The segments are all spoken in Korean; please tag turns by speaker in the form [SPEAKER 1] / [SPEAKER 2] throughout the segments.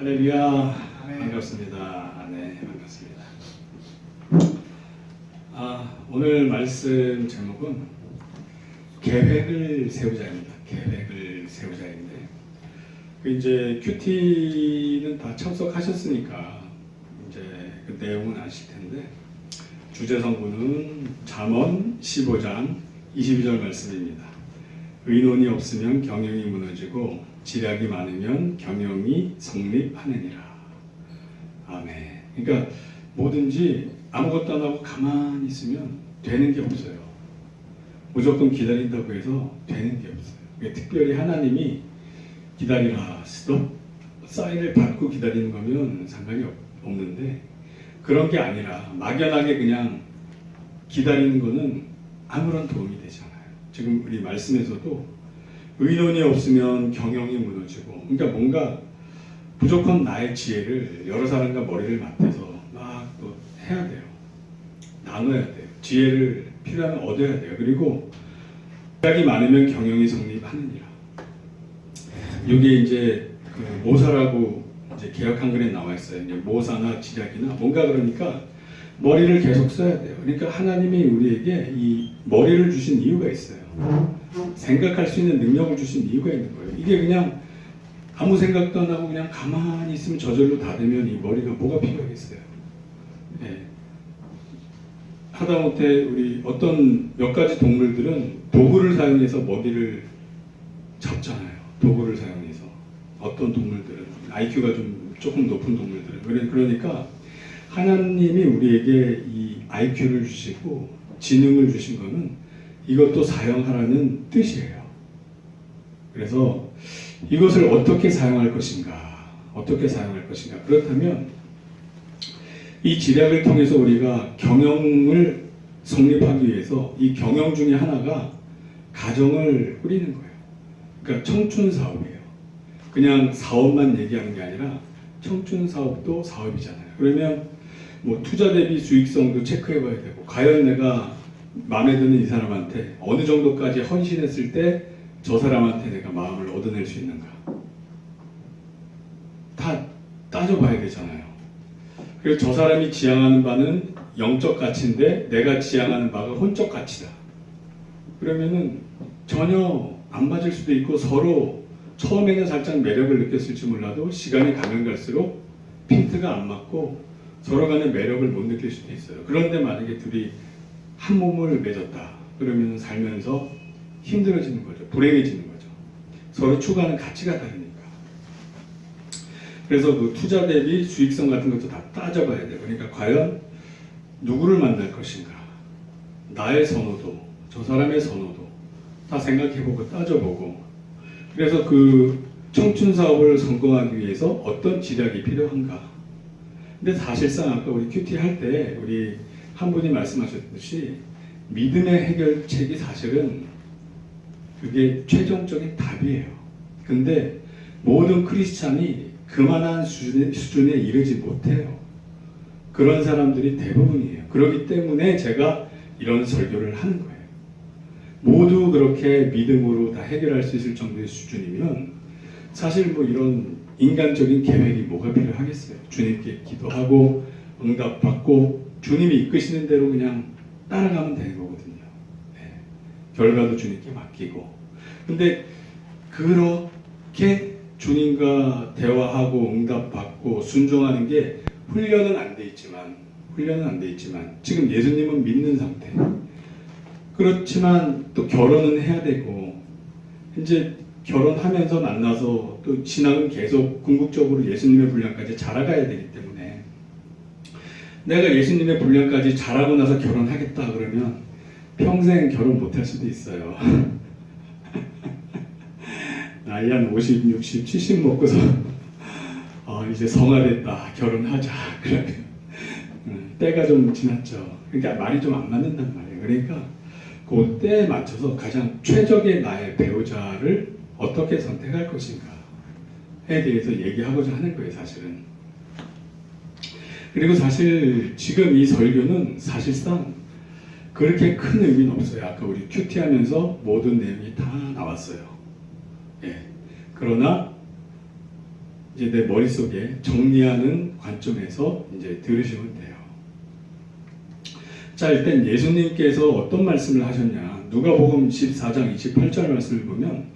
[SPEAKER 1] 할렐루야. 반갑습니다. 네, 반갑습니다. 오늘 말씀 제목은 계획을 세우자입니다. 계획을 세우자인데, 이제 큐티는 다 참석하셨으니까 이제 그 내용은 아실 텐데, 주제 성구는 잠언 15장 22절 말씀입니다. 의논이 없으면 경영이 무너지고 지략이 많으면 경영이 성립하느니라. 아멘. 그러니까 뭐든지 아무것도 안 하고 가만히 있으면 되는 게 없어요. 무조건 기다린다고 해서 되는 게 없어요. 특별히 하나님이 기다리라, 스톱, 사인을 받고 기다리는 거면 상관이 없는데, 그런 게 아니라 막연하게 그냥 기다리는 거는 아무런 도움이 되지 않아요. 지금 우리 말씀에서도 의논이 없으면 경영이 무너지고, 그러니까 뭔가 무조건 나의 지혜를 여러 사람과 머리를 맞대서 막 또 해야 돼요. 나눠야 돼요. 지혜를 필요하면 얻어야 돼요. 그리고 지략이 많으면 경영이 성립하느니라. 이게 이제 그 모사라고 이제 개역 한글에 나와 있어요. 이제 모사나 지략이나 뭔가, 그러니까 머리를 계속 써야 돼요. 그러니까 하나님이 우리에게 이 머리를 주신 이유가 있어요. 생각할 수 있는 능력을 주신 이유가 있는 거예요. 이게 그냥 아무 생각도 안 하고 그냥 가만히 있으면 저절로 다 되면 이 머리가 뭐가 필요하겠어요. 네. 하다못해 우리 어떤 몇 가지 동물들은 도구를 사용해서 먹이를 잡잖아요. 도구를 사용해서. 어떤 동물들은 IQ가 좀 조금 높은 동물들은. 그러니까 하나님이 우리에게 이 IQ를 주시고 지능을 주신 거는 이것도 사용하라는 뜻이에요. 그래서 이것을 어떻게 사용할 것인가, 어떻게 사용할 것인가. 그렇다면 이 지략을 통해서 우리가 경영을 성립하기 위해서 이 경영 중에 하나가 가정을 꾸리는 거예요. 그러니까 청춘 사업이에요. 그냥 사업만 얘기하는 게 아니라 청춘 사업도 사업이잖아요. 그러면 뭐 투자 대비 수익성도 체크해 봐야 되고, 과연 내가 마음에 드는 이 사람한테 어느 정도까지 헌신했을 때 저 사람한테 내가 마음을 얻어낼 수 있는가, 다 따져봐야 되잖아요. 그래서 저 사람이 지향하는 바는 영적 가치인데 내가 지향하는 바가 혼적 가치다. 그러면은 전혀 안 맞을 수도 있고, 서로 처음에는 살짝 매력을 느꼈을지 몰라도 시간이 가면 갈수록 핀트가 안 맞고 서로 간의 매력을 못 느낄 수도 있어요. 그런데 만약에 둘이 한 몸을 맺었다. 그러면 살면서 힘들어지는 거죠. 불행해지는 거죠. 서로 추구하는 가치가 다르니까. 그래서 그 투자 대비 수익성 같은 것도 다 따져봐야 돼요. 그러니까 과연 누구를 만날 것인가, 나의 선호도, 저 사람의 선호도 다 생각해보고 따져보고, 그래서 그 청춘 사업을 성공하기 위해서 어떤 지략이 필요한가. 근데 사실상 아까 우리 큐티 할 때 우리 한 분이 말씀하셨듯이 믿음의 해결책이 사실은 그게 최종적인 답이에요. 근데 모든 크리스찬이 그만한 수준에 이르지 못해요. 그런 사람들이 대부분이에요. 그렇기 때문에 제가 이런 설교를 하는 거예요. 모두 그렇게 믿음으로 다 해결할 수 있을 정도의 수준이면 사실 뭐 이런 인간적인 계획이 뭐가 필요하겠어요. 주님께 기도하고 응답받고 주님이 이끄시는 대로 그냥 따라가면 되는 거거든요. 네. 결과도 주님께 맡기고. 근데 그렇게 주님과 대화하고 응답받고 순종하는 게 훈련은 안 돼 있지만 지금 예수님은 믿는 상태. 그렇지만 또 결혼은 해야 되고, 이제 결혼하면서 만나서 또 신앙은 계속 궁극적으로 예수님의 분량까지 자라가야 되기 때문에, 내가 예수님의 분량까지 자라고 나서 결혼하겠다 그러면 평생 결혼 못할 수도 있어요. 나이 한 50, 60, 70 먹고서 이제 성화됐다, 결혼하자 그러면 때가 좀 지났죠. 그러니까 말이 좀 안 맞는단 말이에요. 그러니까 그 때에 맞춰서 가장 최적의 나의 배우자를 어떻게 선택할 것인가에 대해서 얘기하고자 하는 거예요, 사실은. 그리고 사실 지금 이 설교는 사실상 그렇게 큰 의미는 없어요. 아까 우리 큐티 하면서 모든 내용이 다 나왔어요. 예. 그러나 이제 내 머릿속에 정리하는 관점에서 이제 들으시면 돼요. 자, 일단 예수님께서 어떤 말씀을 하셨냐. 누가복음 14장 28절 말씀을 보면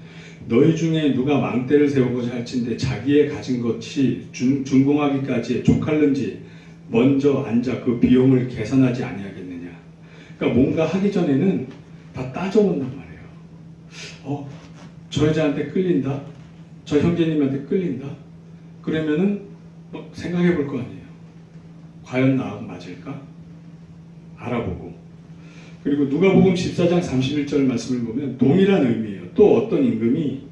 [SPEAKER 1] 너희 중에 누가 망대를 세우고자 할진대 자기의 가진 것이 준공하기까지 족할는지 먼저 앉아 그 비용을 계산하지 아니하겠느냐. 그러니까 뭔가 하기 전에는 다 따져본단 말이에요. 저 여자한테 끌린다? 저 형제님한테 끌린다? 그러면은 생각해 볼 거 아니에요. 과연 나하고 맞을까? 알아보고. 그리고 누가복음 14장 31절 말씀을 보면 동일한 의미예요. 또 어떤 임금이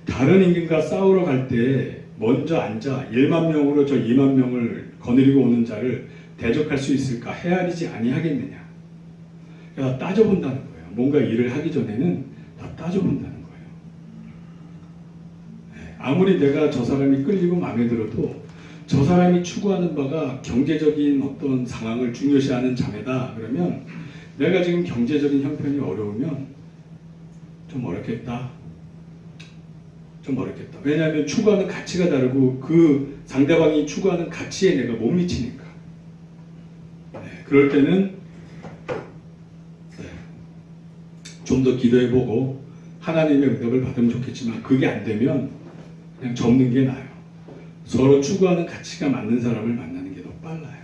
[SPEAKER 1] 다른 임금과 싸우러 갈 때 먼저 앉아 1만 명으로 저 2만 명을 거느리고 오는 자를 대적할 수 있을까? 헤아리지 아니하겠느냐. 그러니까 따져본다는 거예요. 뭔가 일을 하기 전에는 다 따져본다는 거예요. 아무리 내가 저 사람이 끌리고 마음에 들어도 저 사람이 추구하는 바가 경제적인 어떤 상황을 중요시하는 자매다 그러면 내가 지금 경제적인 형편이 어려우면 좀 어렵겠다. 왜냐하면 추구하는 가치가 다르고 그 상대방이 추구하는 가치에 내가 못 미치니까. 그럴 때는 좀 더 기도해보고 하나님의 응답을 받으면 좋겠지만 그게 안 되면 그냥 접는 게 나아요. 서로 추구하는 가치가 맞는 사람을 만나는 게 더 빨라요.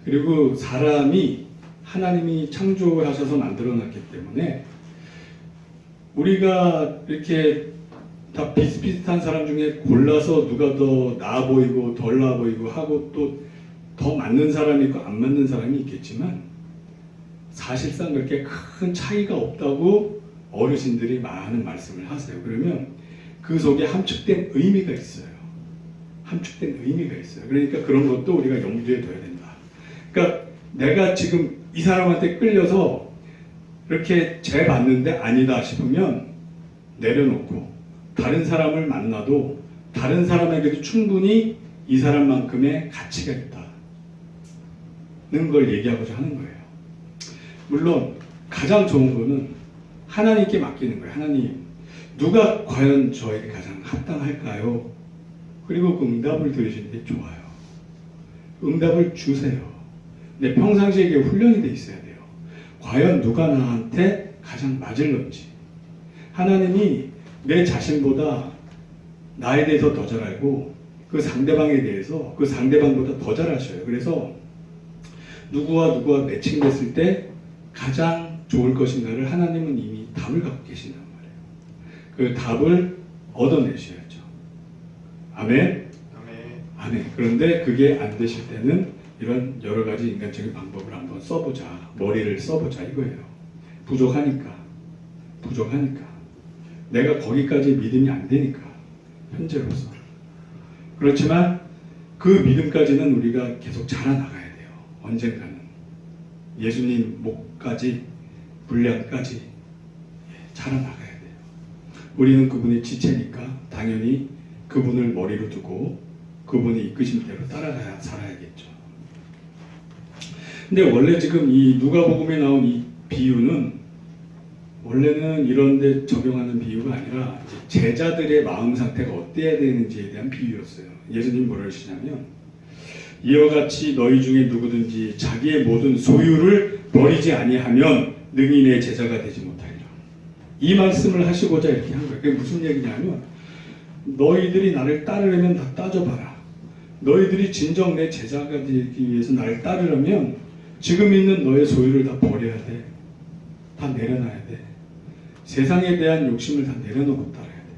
[SPEAKER 1] 그리고 사람이 하나님이 창조하셔서 만들어놨기 때문에 우리가 이렇게 다 비슷비슷한 사람 중에 골라서 누가 더 나아 보이고 덜 나아 보이고 하고 또 더 맞는 사람이 있고 안 맞는 사람이 있겠지만 사실상 그렇게 큰 차이가 없다고 어르신들이 많은 말씀을 하세요. 그러면 그 속에 함축된 의미가 있어요. 그러니까 그런 것도 우리가 염두에 둬야 된다. 그러니까 내가 지금 이 사람한테 끌려서 이렇게 재봤는데 아니다 싶으면 내려놓고 다른 사람을 만나도 다른 사람에게도 충분히 이 사람만큼의 가치가 있다는 걸 얘기하고자 하는 거예요. 물론 가장 좋은 거는 하나님께 맡기는 거예요. 하나님, 누가 과연 저에게 가장 합당할까요? 그리고 그 응답을 들으실 때 좋아요. 응답을 주세요. 내 평상시에 이게 훈련이 돼 있어야 돼요. 과연 누가 나한테 가장 맞을런지. 하나님이 내 자신보다 나에 대해서 더 잘 알고 그 상대방에 대해서 그 상대방보다 더 잘 아셔요. 그래서 누구와 매칭됐을 때 가장 좋을 것인가를 하나님은 이미 답을 갖고 계신단 말이에요. 그 답을 얻어내셔야죠. 아멘? 아멘. 그런데 그게 안 되실 때는 이런 여러 가지 인간적인 방법을 한번 써보자. 머리를 써보자 이거예요. 부족하니까. 내가 거기까지 믿음이 안 되니까. 현재로서. 그렇지만 그 믿음까지는 우리가 계속 자라나가야 돼요. 언젠가는. 예수님 목까지, 분량까지 자라나가야 돼요. 우리는 그분의 지체니까 당연히 그분을 머리로 두고 그분의 이끄신 대로 따라가야 살아야겠죠. 근데 원래 지금 이 누가복음에 나온 이 비유는 원래는 이런 데 적용하는 비유가 아니라 제자들의 마음 상태가 어때야 되는지에 대한 비유였어요. 예수님 뭐라 하시냐면 이와 같이 너희 중에 누구든지 자기의 모든 소유를 버리지 아니하면 능히 내 제자가 되지 못하리라. 이 말씀을 하시고자 이렇게 한 거예요. 그게 무슨 얘기냐면 너희들이 나를 따르려면 다 따져봐라. 너희들이 진정 내 제자가 되기 위해서 나를 따르려면 지금 있는 너의 소유를 다 버려야 돼. 다 내려놔야 돼. 세상에 대한 욕심을 다 내려놓고 따라야 돼.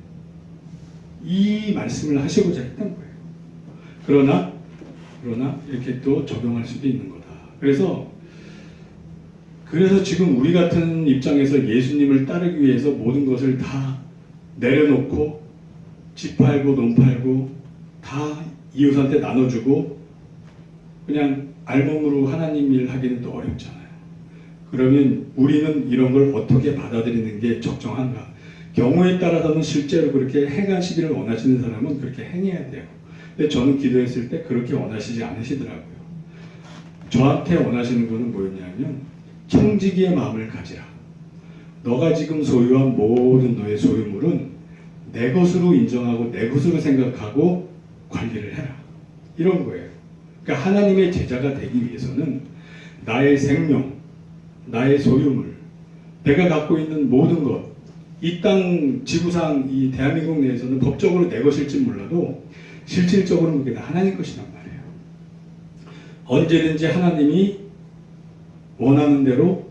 [SPEAKER 1] 이 말씀을 하시고자 했던 거예요. 그러나 이렇게 또 적용할 수도 있는 거다. 그래서 지금 우리 같은 입장에서 예수님을 따르기 위해서 모든 것을 다 내려놓고 집 팔고 논 팔고 다 이웃한테 나눠주고 그냥 알몸으로 하나님 일 하기는 또 어렵잖아요. 그러면 우리는 이런 걸 어떻게 받아들이는 게 적정한가? 경우에 따라서는 실제로 그렇게 행하시기를 원하시는 사람은 그렇게 행해야 돼요. 근데 저는 기도했을 때 그렇게 원하시지 않으시더라고요. 저한테 원하시는 거는 뭐였냐면 청지기의 마음을 가지라. 너가 지금 소유한 모든 너의 소유물은 내 것으로 인정하고 내 것으로 생각하고 관리를 해라. 이런 거예요. 그러니까 하나님의 제자가 되기 위해서는 나의 생명, 나의 소유물, 내가 갖고 있는 모든 것, 이 땅 지구상 이 대한민국 내에서는 법적으로 내 것일지 몰라도 실질적으로는 그게 다 하나님 것이란 말이에요. 언제든지 하나님이 원하는 대로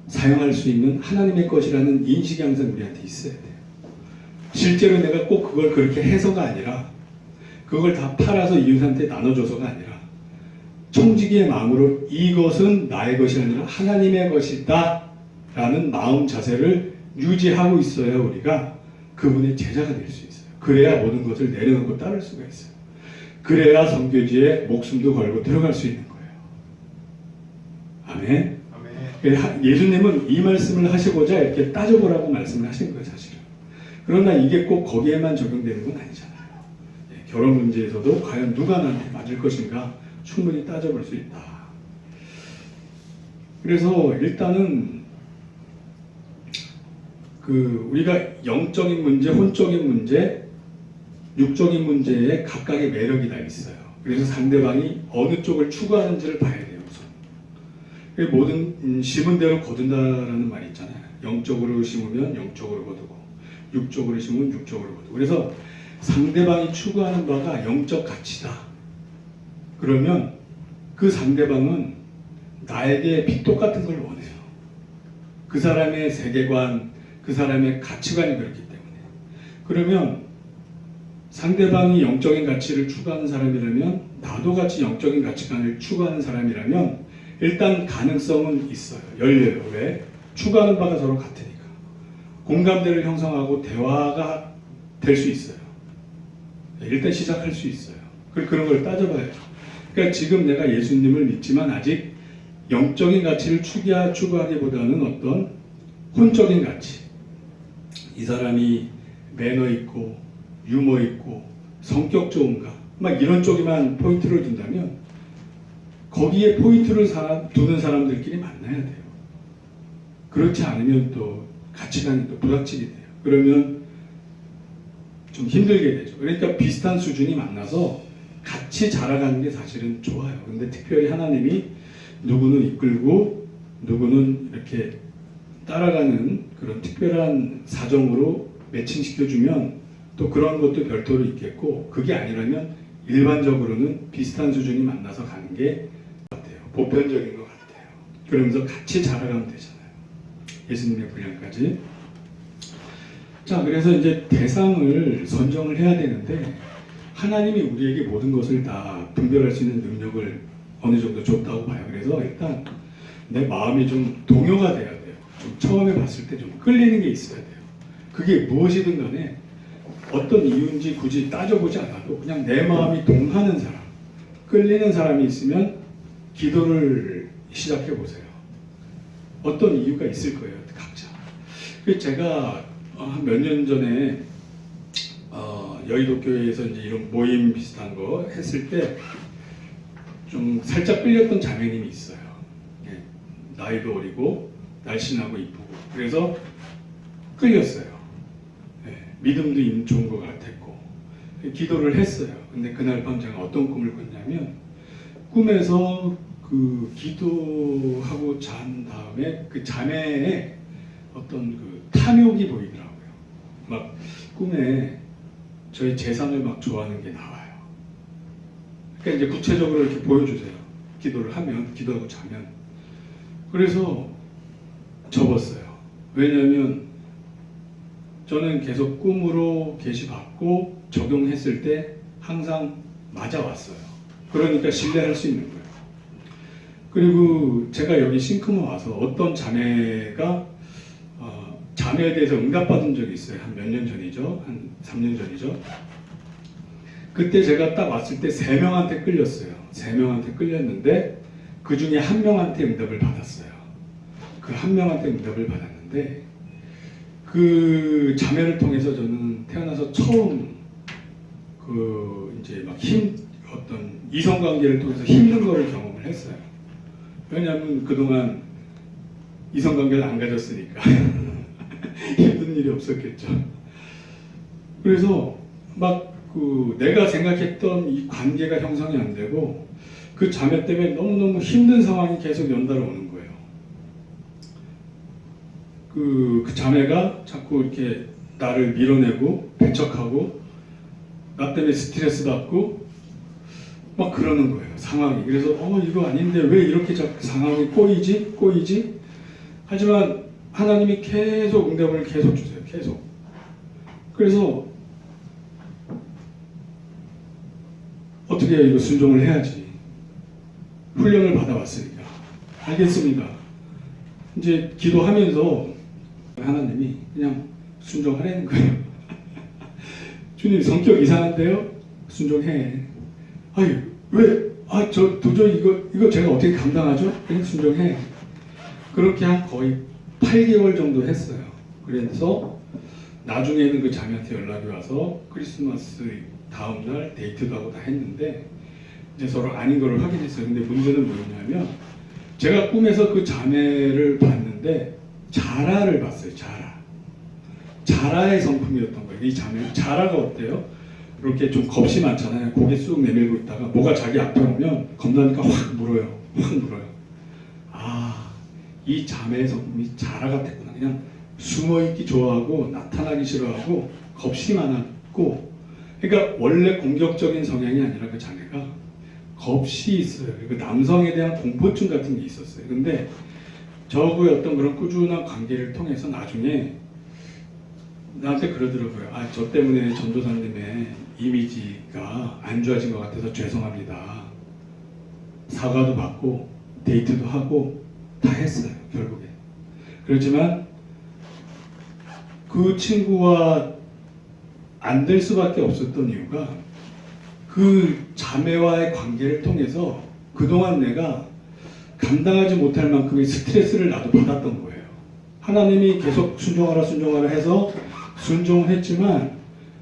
[SPEAKER 1] 사용할 수 있는 하나님의 것이라는 인식이 항상 우리한테 있어야 돼요. 실제로 내가 꼭 그걸 그렇게 해서가 아니라 그걸 다 팔아서 이웃한테 나눠줘서가 아니라 청지기의 마음으로 이것은 나의 것이 아니라 하나님의 것이다 라는 마음 자세를 유지하고 있어야 우리가 그분의 제자가 될 수 있어요. 그래야 모든 것을 내려놓고 따를 수가 있어요. 그래야 선교지에 목숨도 걸고 들어갈 수 있는 거예요. 아멘. 예수님은 이 말씀을 하시고자 이렇게 따져보라고 말씀을 하신 거예요, 사실은. 그러나 이게 꼭 거기에만 적용되는 건 아니잖아요. 결혼 문제에서도 과연 누가 나한테 맞을 것인가 충분히 따져볼 수 있다. 그래서 일단은 우리가 영적인 문제, 혼적인 문제, 육적인 문제에 각각의 매력이 다 있어요. 그래서 상대방이 어느 쪽을 추구하는지를 봐야 돼요. 우선. 모든 심은 대로 거둔다라는 말이 있잖아요. 영적으로 심으면 영적으로 거두고 육적으로 심으면 육적으로 거두고. 그래서 상대방이 추구하는 바가 영적 가치다. 그러면 그 상대방은 나에게 빛 똑같은 걸 원해요. 그 사람의 세계관, 그 사람의 가치관이 그렇기 때문에. 그러면 상대방이 영적인 가치를 추구하는 사람이라면 나도 같이 영적인 가치관을 추구하는 사람이라면 일단 가능성은 있어요. 열려요. 왜? 추구하는 바가 서로 같으니까. 공감대를 형성하고 대화가 될 수 있어요. 일단 시작할 수 있어요. 그런 걸 따져봐야죠. 그러니까 지금 내가 예수님을 믿지만 아직 영적인 가치를 추구하기보다는 어떤 혼적인 가치. 이 사람이 매너 있고 유머 있고 성격 좋은가 막 이런 쪽에만 포인트를 둔다면 거기에 포인트를 두는 사람들끼리 만나야 돼요. 그렇지 않으면 또 가치관이 또 부닥치게 돼요. 그러면 좀 힘들게 되죠. 그러니까 비슷한 수준이 만나서 같이 자라가는 게 사실은 좋아요. 근데 특별히 하나님이 누구는 이끌고 누구는 이렇게 따라가는 그런 특별한 사정으로 매칭시켜주면 또 그런 것도 별도로 있겠고, 그게 아니라면 일반적으로는 비슷한 수준이 만나서 가는 게 같아요. 보편적인 것 같아요. 그러면서 같이 자라가면 되잖아요. 예수님의 분량까지. 자, 그래서 이제 대상을 선정을 해야 되는데 하나님이 우리에게 모든 것을 다 분별할 수 있는 능력을 어느 정도 줬다고 봐요. 그래서 일단 내 마음이 좀 동요가 돼야 돼요. 좀 처음에 봤을 때 좀 끌리는 게 있어야 돼요. 그게 무엇이든 간에 어떤 이유인지 굳이 따져보지 않아도 그냥 내 마음이 동하는 사람, 끌리는 사람이 있으면 기도를 시작해 보세요. 어떤 이유가 있을 거예요, 각자. 제가 한 몇 년 전에 여의도 교회에서 이제 이런 모임 비슷한 거 했을 때 좀 살짝 끌렸던 자매님이 있어요. 나이도 어리고 날씬하고 이쁘고 그래서 끌렸어요. 믿음도 좋은 것 같았고 기도를 했어요. 근데 그날 밤 제가 어떤 꿈을 꿨냐면 꿈에서 그 기도하고 잔 다음에 그 자매의 어떤 그 탐욕이 보이더라고요. 막 꿈에 저희 재산을 막 좋아하는 게 나와요. 그러니까 이제 구체적으로 이렇게 보여주세요. 기도를 하면, 기도하고 자면. 그래서 접었어요. 왜냐하면 저는 계속 꿈으로 계시받고 적용했을 때 항상 맞아왔어요. 그러니까 신뢰할 수 있는 거예요. 그리고 제가 여기 싱크모 와서 어떤 자매가 자매에 대해서 응답받은 적이 있어요. 한 몇 년 전이죠. 한 3년 전이죠. 그때 제가 딱 왔을 때 3명한테 끌렸어요. 3명한테 끌렸는데 그 중에 1명한테 응답을 받았어요. 그 1명한테 응답을 받았는데 그 자매를 통해서 저는 태어나서 처음 그 이제 막 어떤 이성관계를 통해서 힘든 거를 경험을 했어요. 왜냐하면 그동안 이성관계를 안 가졌으니까 힘든 일이 없었겠죠. 그래서 막 그 내가 생각했던 이 관계가 형성이 안 되고 그 자매 때문에 너무너무 힘든 상황이 계속 연달아 오는 거예요. 그 자매가 자꾸 이렇게 나를 밀어내고 배척하고 나 때문에 스트레스 받고 막 그러는 거예요. 상황이. 그래서 이거 아닌데 왜 이렇게 자꾸 상황이 꼬이지? 하지만 하나님이 계속 응답을 계속 주세요. 계속. 그래서 어떻게 해요? 이거 순종을 해야지. 훈련을 받아왔으니까. 알겠습니다. 이제 기도하면서 하나님이 그냥 순종하라는 거예요. 주님 성격 이상한데요? 순종해. 아유 왜? 저 도저히 이거 제가 어떻게 감당하죠? 그냥 순종해. 그렇게 한 거의 8개월 정도 했어요. 그래서 나중에는 그 자매한테 연락이 와서 크리스마스 다음 날 데이트도 하고 다 했는데 이제 서로 아닌 걸 확인했어요. 근데 문제는 뭐였냐면 제가 꿈에서 그 자매를 봤는데 자라를 봤어요. 자라의 성품이었던 거예요. 이 자매 자라가 어때요? 이렇게 좀 겁이 많잖아요. 고개 쑥 내밀고 있다가 뭐가 자기 앞에 오면 겁나니까 확 물어요. 이 자매의 성품이 자라 같았구나. 그냥 숨어있기 좋아하고 나타나기 싫어하고 겁이 많았고, 그러니까 원래 공격적인 성향이 아니라 그 자매가 겁이 있어요. 그 남성에 대한 공포증 같은 게 있었어요. 근데 저하고의 어떤 그런 꾸준한 관계를 통해서 나중에 나한테 그러더라고요. 저 때문에 전도사님의 이미지가 안 좋아진 것 같아서 죄송합니다. 사과도 받고 데이트도 하고 다 했어요. 결국에. 그렇지만 그 친구와 안 될 수밖에 없었던 이유가 그 자매와의 관계를 통해서 그동안 내가 감당하지 못할 만큼의 스트레스를 나도 받았던 거예요. 하나님이 계속 순종하라 해서 순종을 했지만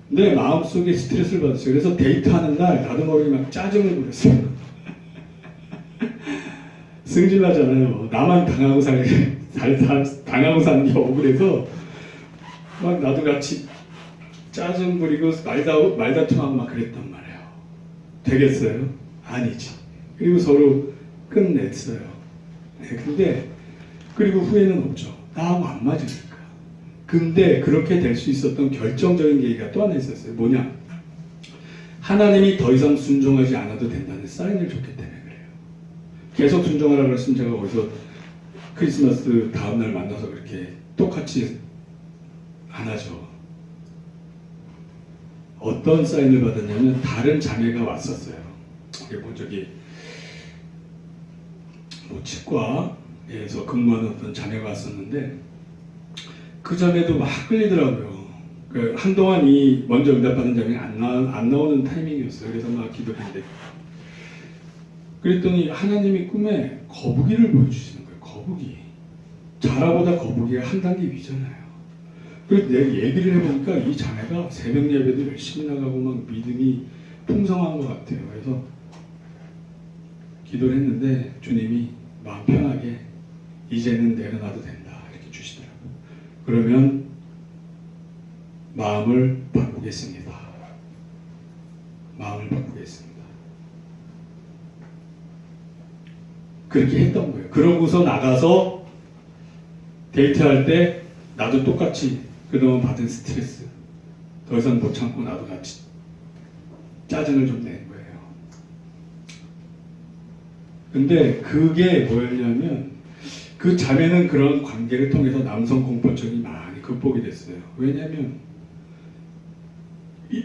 [SPEAKER 1] 내 마음속에 스트레스를 받았어요. 그래서 데이트하는 날 나도 모르게 막 짜증을 부렸어요. 승질나잖아요. 나만 당하고 당하고 사는 게 억울해서 막 나도 같이 짜증 부리고 말다툼하고 막 그랬단 말이에요. 되겠어요? 아니지. 그리고 서로 끝냈어요. 근데 그리고 후회는 없죠. 나하고 안 맞으니까. 근데 그렇게 될 수 있었던 결정적인 계기가 또 하나 있었어요. 뭐냐? 하나님이 더 이상 순종하지 않아도 된다는 사인을 줬기 때문에 그래요. 계속 순종하라고 그랬으면 제가 거기서 크리스마스 다음날 만나서 그렇게 똑같이 안 하죠. 어떤 사인을 받았냐면 다른 자매가 왔었어요. 치과에서 근무하는 어떤 자매가 왔었는데 그 자매도 막 끌리더라고요. 한동안 이 먼저 응답받은 자매가 안 나오는 타이밍이었어요. 그래서 막 기도했는데 그랬더니 하나님이 꿈에 거북이를 보여주시는 거예요. 거북이. 자라보다 거북이가 한 단계 위잖아요. 그래서 내가 얘기를 해보니까 이 자매가 새벽 예배도 열심히 나가고 막 믿음이 풍성한 것 같아요. 그래서 기도를 했는데 주님이 마음 편하게 이제는 내려놔도 된다 이렇게 주시더라고요. 그러면 마음을 바꾸겠습니다. 그렇게 했던 거예요. 그러고서 나가서 데이트할 때 나도 똑같이 그동안 받은 스트레스 더 이상 못 참고 나도 같이 짜증을 좀 낸 거예요. 근데 그게 뭐였냐면 그 자매는 그런 관계를 통해서 남성 공포증이 많이 극복이 됐어요. 왜냐면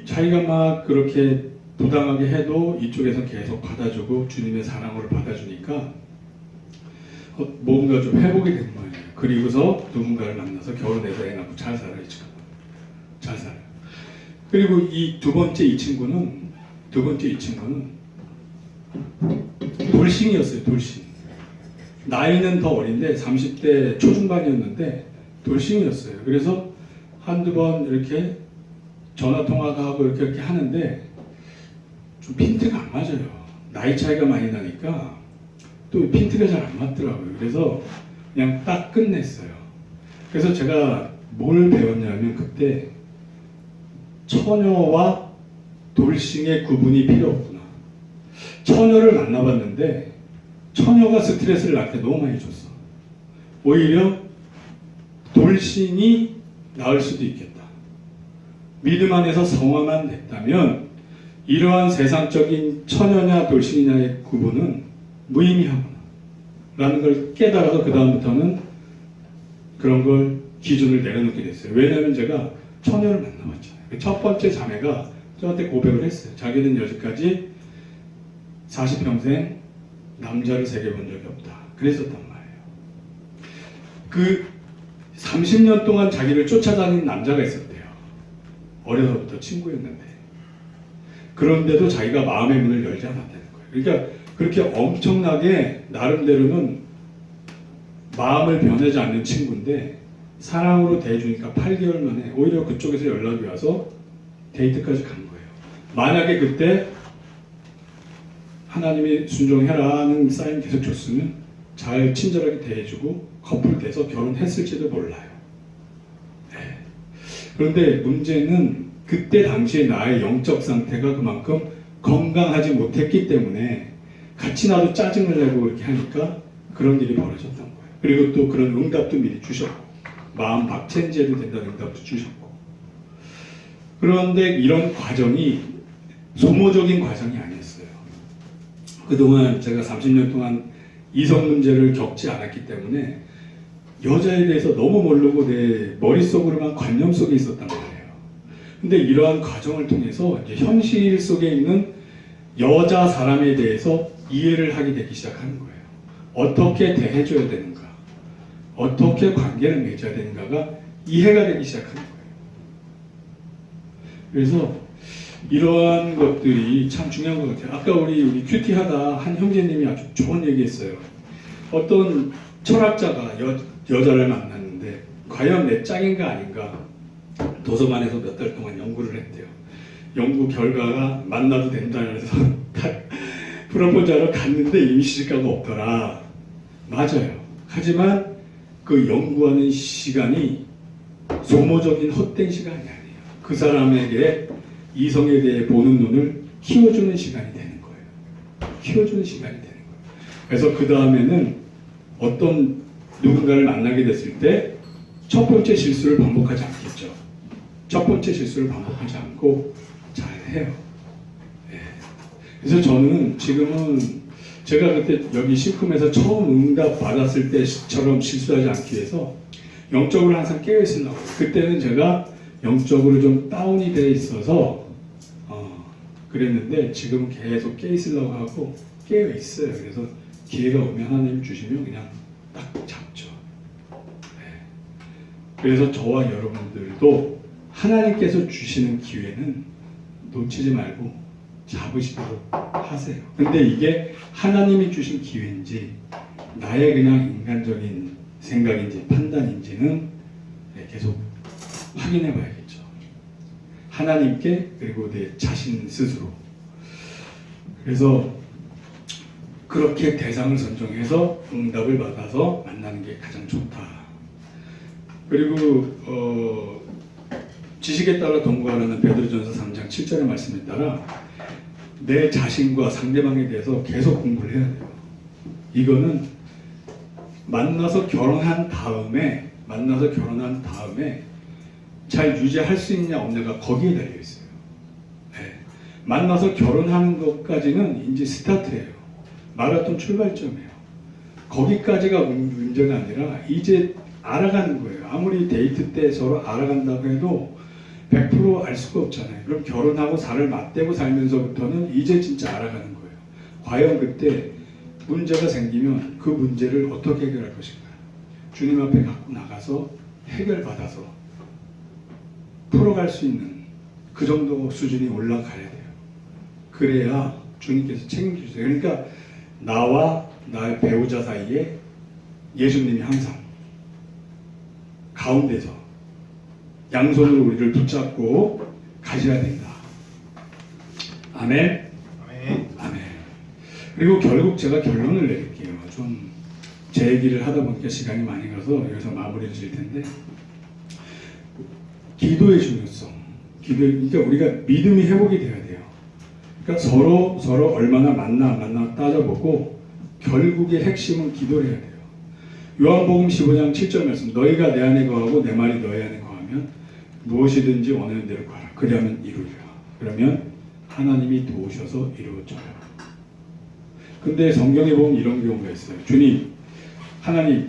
[SPEAKER 1] 자기가 막 그렇게 부당하게 해도 이쪽에서 계속 받아주고 주님의 사랑으로 받아주니까 뭔가 좀 회복이 된 거예요. 그리고서 누군가를 만나서 결혼해서 애 낳고 잘 살아요. 지금 잘 살아요. 그리고 이 두 번째 이 친구는 돌싱이었어요. 돌싱. 나이는 더 어린데 30대 초중반이었는데 돌싱이었어요. 그래서 한두 번 이렇게 전화 통화도 하고 이렇게 하는데 좀 핀트가 안 맞아요. 나이 차이가 많이 나니까 또 핀트가 잘 안 맞더라고요. 그래서 그냥 딱 끝냈어요. 그래서 제가 뭘 배웠냐면 그때 처녀와 돌싱의 구분이 필요 없구나. 처녀를 만나봤는데 처녀가 스트레스를 나한테 너무 많이 줬어. 오히려 돌싱이 나을 수도 있겠다. 믿음 안에서 성화만 됐다면 이러한 세상적인 처녀냐 돌싱이냐의 구분은 무의미하구나 라는 걸 깨달아서 그 다음부터는 그런 걸 기준을 내려놓게 됐어요. 왜냐하면 제가 처녀를 만나봤잖아요. 첫 번째 자매가 저한테 고백을 했어요. 자기는 여지까지 40평생 남자를 새겨본 적이 없다. 그랬었단 말이에요. 그 30년 동안 자기를 쫓아다닌 남자가 있었대요. 어려서부터 친구였는데. 그런데도 자기가 마음의 문을 열지 않았다는 거예요. 그러니까 그렇게 엄청나게 나름대로는 마음을 변하지 않는 친구인데 사랑으로 대해주니까 8개월 만에 오히려 그쪽에서 연락이 와서 데이트까지 간 거예요. 만약에 그때 하나님이 순종해라는 사인 계속 줬으면 잘 친절하게 대해주고 커플 돼서 결혼했을지도 몰라요. 네. 그런데 문제는 그때 당시에 나의 영적 상태가 그만큼 건강하지 못했기 때문에 같이 나도 짜증을 내고 이렇게 하니까 그런 일이 벌어졌던 거예요. 그리고 또 그런 응답도 미리 주셨고 마음 박체인지해도 된다는 응답도 주셨고 그런데 이런 과정이 소모적인 과정이 아니었어요. 그동안 제가 30년 동안 이성 문제를 겪지 않았기 때문에 여자에 대해서 너무 모르고 내 머릿속으로만 관념 속에 있었단 말이에요. 근데 이러한 과정을 통해서 이제 현실 속에 있는 여자 사람에 대해서 이해를 하게 되기 시작하는 거예요. 어떻게 대해줘야 되는가, 어떻게 관계를 맺어야 되는가가 이해가 되기 시작하는 거예요. 그래서 이러한 것들이 참 중요한 것 같아요. 아까 우리 큐티하다 한 형제님이 아주 좋은 얘기했어요. 어떤 철학자가 여자를 만났는데 과연 내 짝인가 아닌가 도서관에서 몇 달 동안 연구를 했대요. 연구 결과가 만나도 된다 해서 프로포즈하러 갔는데 이미 시집가가 없더라. 맞아요. 하지만 그 연구하는 시간이 소모적인 헛된 시간이 아니에요. 그 사람에게 이성에 대해 보는 눈을 키워주는 시간이 되는 거예요. 키워주는 시간이 되는 거예요. 그래서 그 다음에는 어떤 누군가를 만나게 됐을 때 첫 번째 실수를 반복하지 않겠죠. 첫 번째 실수를 반복하지 않고 잘 해요. 네. 그래서 저는 지금은 제가 그때 여기 식품에서 처음 응답 받았을 때처럼 실수하지 않기 위해서 영적으로 항상 깨어 있으려고. 그때는 제가 영적으로 좀 다운이 돼 있어서 그랬는데 지금은 계속 깨어 있으려고 하고 깨어 있어요. 그래서 기회가 오면 하나님 주시면 그냥 딱 잡죠. 네. 그래서 저와 여러분들도 하나님께서 주시는 기회는 놓치지 말고 잡으시도록 하세요. 근데 이게 하나님이 주신 기회인지 나의 그냥 인간적인 생각인지 판단인지는 계속 확인해 봐야겠죠. 하나님께 그리고 내 자신 스스로. 그래서 그렇게 대상을 선정해서 응답을 받아서 만나는 게 가장 좋다. 그리고 지식에 따라 동거하라는 베드로전서 3장 7절의 말씀에 따라 내 자신과 상대방에 대해서 계속 공부를 해야 돼요. 이거는 만나서 결혼한 다음에 잘 유지할 수 있냐 없냐가 거기에 달려 있어요. 네. 만나서 결혼하는 것까지는 이제 스타트예요. 마라톤 출발점이에요. 거기까지가 문제가 아니라 이제 알아가는 거예요. 아무리 데이트 때 서로 알아간다고 해도 100% 알 수가 없잖아요. 그럼 결혼하고 살을 맞대고 살면서부터는 이제 진짜 알아가는 거예요. 과연 그때 문제가 생기면 그 문제를 어떻게 해결할 것인가. 주님 앞에 갖고 나가서 해결받아서 풀어갈 수 있는 그 정도 수준이 올라가야 돼요. 그래야 주님께서 책임지세요. 그러니까 나와 나의 배우자 사이에 예수님이 항상 가운데서 양손으로 우리를 붙잡고 가셔야 된다. 아멘.
[SPEAKER 2] 아멘.
[SPEAKER 1] 아멘. 그리고 결국 제가 결론을 내릴게요. 좀 제 얘기를 하다 보니까 시간이 많이 가서 여기서 마무리를 질 텐데 기도의 중요성. 그러니까 우리가 믿음이 회복이 돼야 돼요. 그러니까 서로 얼마나 맞나 안 맞나 따져보고 결국의 핵심은 기도를 해야 돼요. 요한복음 15장 7절 말씀, 너희가 내 안에 거하고 내 말이 너희 안에 거하면 무엇이든지 원하는 대로 구하라. 그리하면 이루리라. 그러면 하나님이 도우셔서 이루어져요. 근데 성경에 보면 이런 경우가 있어요. 주님, 하나님,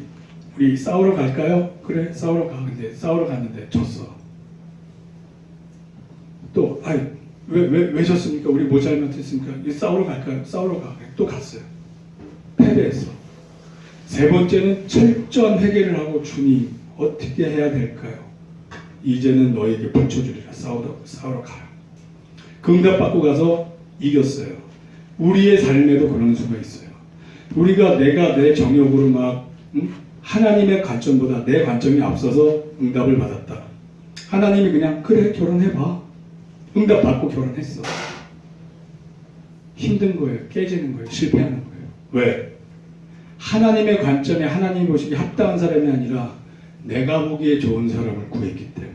[SPEAKER 1] 우리 싸우러 갈까요? 그래, 싸우러 가. 근데 싸우러 갔는데 졌어. 또, 왜 졌습니까? 우리 뭐 잘못했습니까? 싸우러 갈까요? 싸우러 가. 또 갔어요. 패배했어. 세 번째는 철저한 회개를 하고 주님, 어떻게 해야 될까요? 이제는 너에게 붙여주리라. 싸우러 가라. 그 응답 받고 가서 이겼어요. 우리의 삶에도 그런 수가 있어요. 우리가 내가 내 정욕으로 막 하나님의 관점보다 내 관점이 앞서서 응답을 받았다. 하나님이 그냥 그래 결혼해봐. 응답 받고 결혼했어. 힘든 거예요. 깨지는 거예요. 실패하는 거예요. 왜? 하나님의 관점에 하나님 보시기에 합당한 사람이 아니라 내가 보기에 좋은 사람을 구했기 때문에,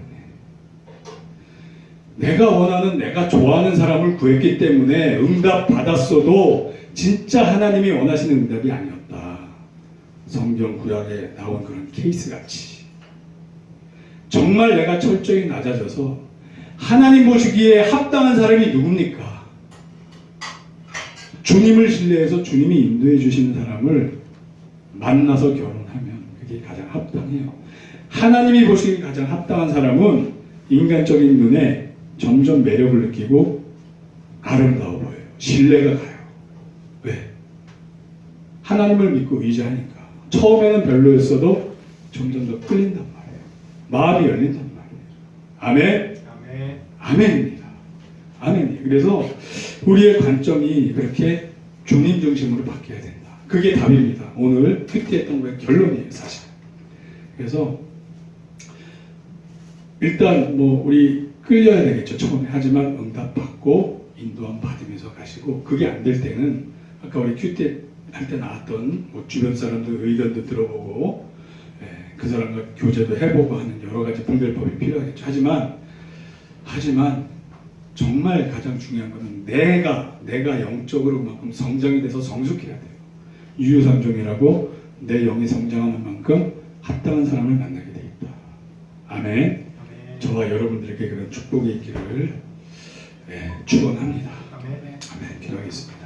[SPEAKER 1] 내가 원하는 내가 좋아하는 사람을 구했기 때문에 응답 받았어도 진짜 하나님이 원하시는 응답이 아니었다. 성경 구약에 나온 그런 케이스 같이 정말 내가 철저히 낮아져서 하나님 보시기에 합당한 사람이 누굽니까? 주님을 신뢰해서 주님이 인도해 주시는 사람을 만나서 결혼하면 그게 가장 합당해요. 하나님이 보시기에 가장 합당한 사람은 인간적인 눈에 점점 매력을 느끼고 아름다워 보여요. 신뢰가 가요. 왜? 하나님을 믿고 의지하니까. 처음에는 별로였어도 점점 더 끌린단 말이에요. 마음이 열린단 말이에요. 아멘?
[SPEAKER 2] 아멘.
[SPEAKER 1] 아멘입니다. 아멘이에요. 그래서 우리의 관점이 그렇게 주님 중심으로 바뀌어야 된다. 그게 답입니다. 오늘 큐티했던 거의 결론이에요, 사실. 그래서 일단 우리 끌려야 되겠죠, 처음에. 하지만 응답 받고 인도함 받으면서 가시고, 그게 안 될 때는 아까 우리 큐티 할 때 나왔던 주변 사람들 의견도 들어보고 그 사람과 교제도 해보고 하는 여러 가지 분별법이 필요하겠죠. 하지만 정말 가장 중요한 것은 내가 영적으로 그만큼 성장이 돼서 성숙해야 돼요. 유유상종이라고 내 영이 성장하는 만큼 합당한 사람을 만나게 돼 있다. 아멘. 저와 여러분들에게 그런 축복이 있기를 축원합니다.
[SPEAKER 2] 아멘.
[SPEAKER 1] 아멘. 기도하겠습니다.